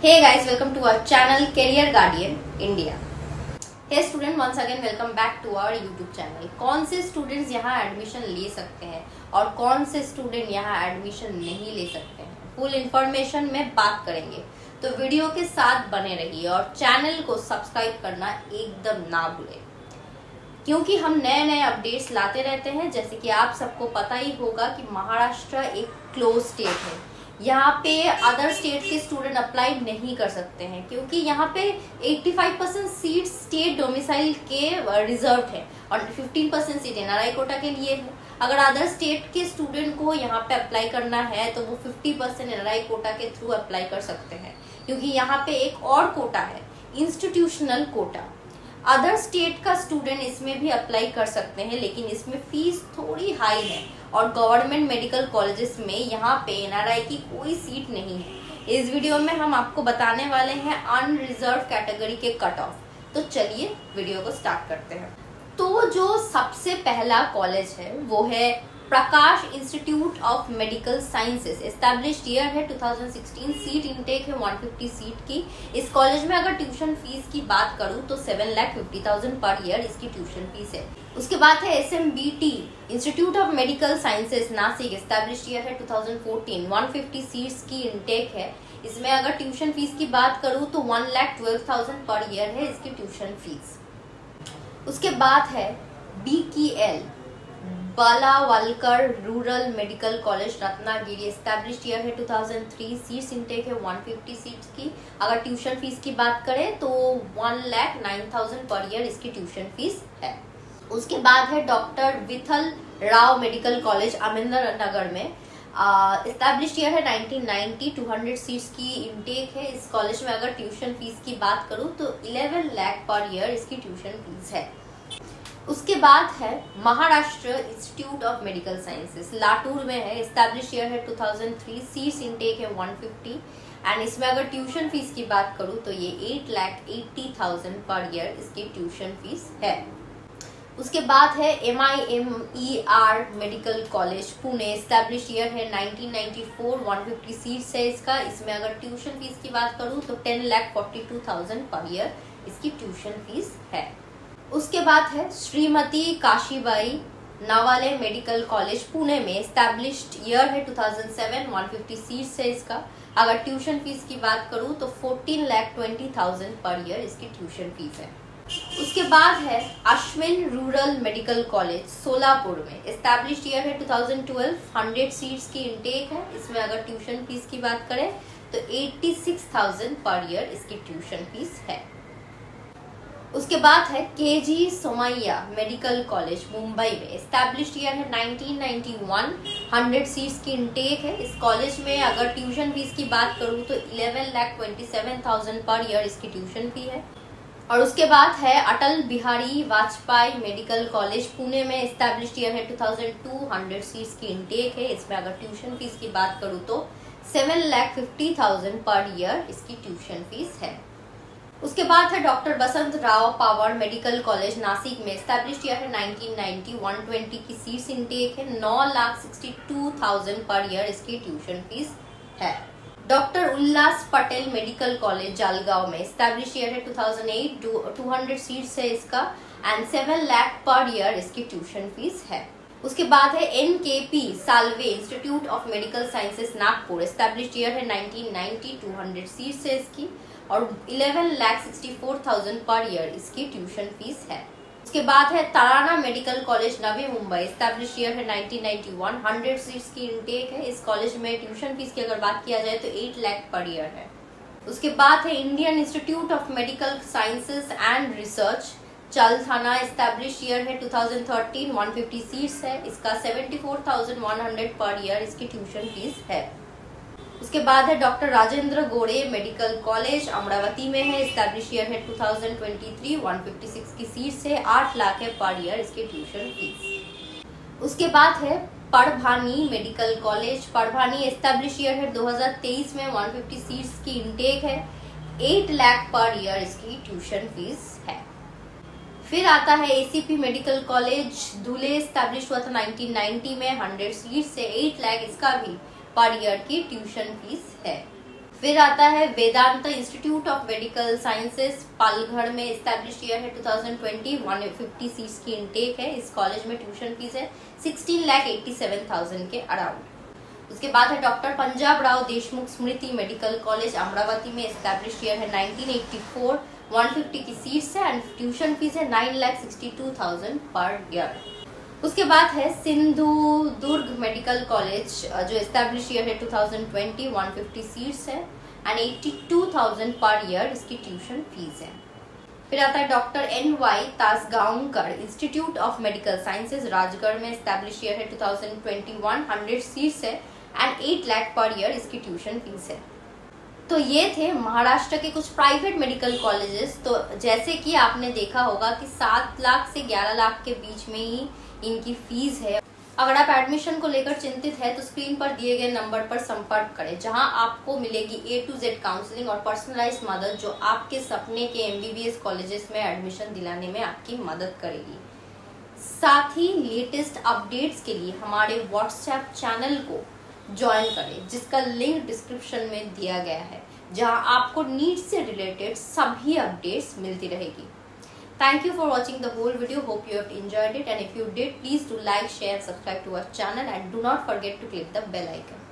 Hey guys, welcome to our channel Career Guardian India. Hey student, once again welcome back to our YouTube channel. कौन से students यहाँ admission ले सकते हैं और कौन से स्टूडेंट यहाँ एडमिशन नहीं ले सकते हैं, फुल इंफॉर्मेशन में बात करेंगे, तो वीडियो के साथ बने रहिए और चैनल को सब्सक्राइब करना एकदम ना भूलें, क्योंकि हम नए नए अपडेट्स लाते रहते हैं। जैसे कि आप सबको पता ही होगा कि महाराष्ट्र एक क्लोज स्टेट है, यहाँ पे अदर स्टेट के स्टूडेंट अप्लाई नहीं कर सकते हैं, क्योंकि यहाँ पे 85% सीट स्टेट डोमिसाइल के रिजर्व है और 15% सीट एनआरआई कोटा के लिए है। अगर अदर स्टेट के स्टूडेंट को यहाँ पे अप्लाई करना है तो वो 50% एनआरआई कोटा के थ्रू अप्लाई कर सकते हैं, क्योंकि यहाँ पे एक और कोटा है, इंस्टीट्यूशनल कोटा। अदर स्टेट का स्टूडेंट इसमें भी अप्लाई कर सकते हैं, लेकिन इसमें फीस थोड़ी हाई है और गवर्नमेंट मेडिकल कॉलेजेस में यहाँ पे एनआरआई की कोई सीट नहीं है। इस वीडियो में हम आपको बताने वाले हैं अनरिजर्व कैटेगरी के कट ऑफ। तो चलिए वीडियो को स्टार्ट करते हैं। तो जो सबसे पहला कॉलेज है वो है Prakash Institute of Medical Sciences. Established year है 2016, सीट इनटेक है 150 सीट की। इस कॉलेज में अगर ट्यूशन फीस की बात करूं तो 7,50,000 पर ईयर इसकी ट्यूशन फीस है। उसके बाद है SMBT institute of Medical sciences Nashik. Established year है 2014, 150 सीट्स की इनटेक है। इसमें अगर ट्यूशन फीस की बात करूं तो 1,12,000 पर ईयर है इसकी ट्यूशन फीस। उसके बाद है BKL Balawalkar Rural Medical College Ratnagiri. Established year है 2003, सीट्स इनटेक है 150 सीट्स की। अगर ट्यूशन फीस की बात करें तो 1,09,000 पर ईयर इसकी ट्यूशन फीस है। उसके बाद है doctor Vithal Rao Medical College Amarinder Nagar में। एस्टैब्लिश्ड ईयर है 1990, 200 सीट्स की इनटेक है। इस कॉलेज में अगर ट्यूशन फीस की बात करूं तो 11 लाख पर ईयर इसकी ट्यूशन फीस है। उसके बाद है Maharashtra institute of Medical sciences, Latur में है। एस्टैब्लिश्ड ईयर है 2003, सीट्स इनटेक है 150 एंड इसमें अगर ट्यूशन फीस की बात करूं तो ये 8,80,000 पर ईयर इसकी ट्यूशन फीस है। उसके बाद है MIMER medical college Pune. Established year है 1994, 150 सीट्स है इसका। इसमें अगर ट्यूशन फीस की बात करूं तो 10,42,000 पर ईयर इसकी ट्यूशन फीस है। उसके बाद है श्रीमती काशीबाई नावाले मेडिकल कॉलेज पुणे में। एस्टैब्लिश्ड ईयर है 2007, 150 सीट्स है इसका। अगर ट्यूशन फीस की बात करूं तो 14,20,000 पर ईयर इसकी ट्यूशन फीस है। उसके बाद है Ashwin Rural Medical College Solapur में। एस्टैब्लिश्ड ईयर है 2012, 100 सीट्स की इनटेक है। इसमें अगर ट्यूशन फीस की बात करें तो 86,000 पर ईयर इसकी ट्यूशन फीस है। उसके बाद है KG Somaiya Medical College Mumbai में। एस्टैब्लिश्ड ईयर है 1991, 100 सीट्स की इनटेक है। इस कॉलेज में अगर ट्यूशन फीस की बात करूं तो 11,27,000 पर ईयर इसकी ट्यूशन फी है। और उसके बाद है अटल बिहारी वाजपेयी मेडिकल कॉलेज पुणे में। एस्टैब्लिश्ड ईयर है 2002, 100 सीट्स की इनटेक है। इसमें अगर ट्यूशन फीस की बात करूं तो 7,50,000 पर ईयर इसकी ट्यूशन फीस है। उसके बाद है doctor Vasant Rao Pawar Medical College Nashik में। एस्टैब्लिश्ड ईयर है 1990, 120 की सीट्स इनटेक है। 9,62,000 पर ईयर इसकी ट्यूशन फीस है। डॉक्टर उल्लास पटेल मेडिकल कॉलेज जालगांव में। एस्टैब्लिश्ड ईयर है 2008, 200 सीट्स है इसका एंड 7 लाख पर ईयर इसकी ट्यूशन फीस है। उसके बाद है NKP Salve institute of Medical sciences Nagpur. Established year है 1990, 200 सीट्स है इसकी और 11,64,000 पर ईयर इसकी ट्यूशन फीस है। उसके बाद है Tarana medical college Navi Mumbai. Established year है 1991, 100 सीट्स की इनटेक है। इस कॉलेज में ट्यूशन फीस की अगर बात किया जाए तो 8 लाख पर ईयर है। उसके बाद है Indian Institute of Medical Sciences and Research Chalthana. Established year है 2013, 150 सीट्स है। इसका 74,100 पर ईयर इसकी ट्यूशन फीस है। उसके बाद है डॉक्टर राजेंद्र गोरे मेडिकल कॉलेज अमरावती में है। एस्टैब्लिश्ड ईयर है 2023, 156 की सीट्स है। 8 लाख है पर ईयर इसकी ट्यूशन फीस। उसके बाद है Parbhani medical college Parbhani. Established year है 2023 में, 150 सीट्स की इनटेक है। 8 लाख पर ईयर इसकी ट्यूशन फीस है। फिर आता है ACP मेडिकल कॉलेज धुले। एस्टैब्लिश हुआ था 1990 में, 100 सीट्स से 8 लाख इसका भी पर ईयर की ट्यूशन फीस है। फिर आता है Vedanta institute of Medical sciences, Palghar में, एस्टैब्लिश ईयर है 2020, 150 सीट्स की इनटेक है। इस कॉलेज में ट्यूशन फीस है 16,87,000 के अराउंड। उसके बाद है डॉक्टर पंजाब राव देशमुख स्मृति मेडिकल कॉलेज, अमरावती में, एस्टैब्लिश ईयर है 1984, 150 की सीट्स है एंड ट्यूशन फीस है 9,62,000 पर ईयर। उसके बाद है सिंधु दुर्ग मेडिकल कॉलेज जो एस्टैब्लिश ईयर है 2020, 150 सीट्स है एंड 82,000 पर ईयर इसकी ट्यूशन फीस है। फिर आता है doctor NY Tasgaonkar Institute of Medical Sciences, Rajgarh में, एस्टैब्लिश ईयर है 2021, 100 सीट्स है एंड 8 लाख पर ईयर इसकी ट्यूशन फीस है। तो ये थे महाराष्ट्र के कुछ प्राइवेट मेडिकल कॉलेजेस। तो जैसे कि आपने देखा होगा कि 7 लाख से 11 लाख के बीच में ही इनकी फीस है। अगर आप एडमिशन को लेकर चिंतित है तो स्क्रीन पर दिए गए नंबर पर संपर्क करें, जहां आपको मिलेगी A to Z काउंसलिंग और पर्सनलाइज्ड मदद, जो आपके सपने के MBBS कॉलेजेस में एडमिशन दिलाने में आपकी मदद करेगी। साथ ही लेटेस्ट अपडेट्स के लिए हमारे व्हाट्सएप चैनल को ज्वाइन करें, जिसका लिंक डिस्क्रिप्शन में दिया गया है, जहां आपको नीट से रिलेटेड सभी अपडेट्स मिलती रहेगी। Thank you for watching the whole video. Hope you have enjoyed it, and if you did, please do like, share, subscribe to our channel and do not forget to click the bell icon.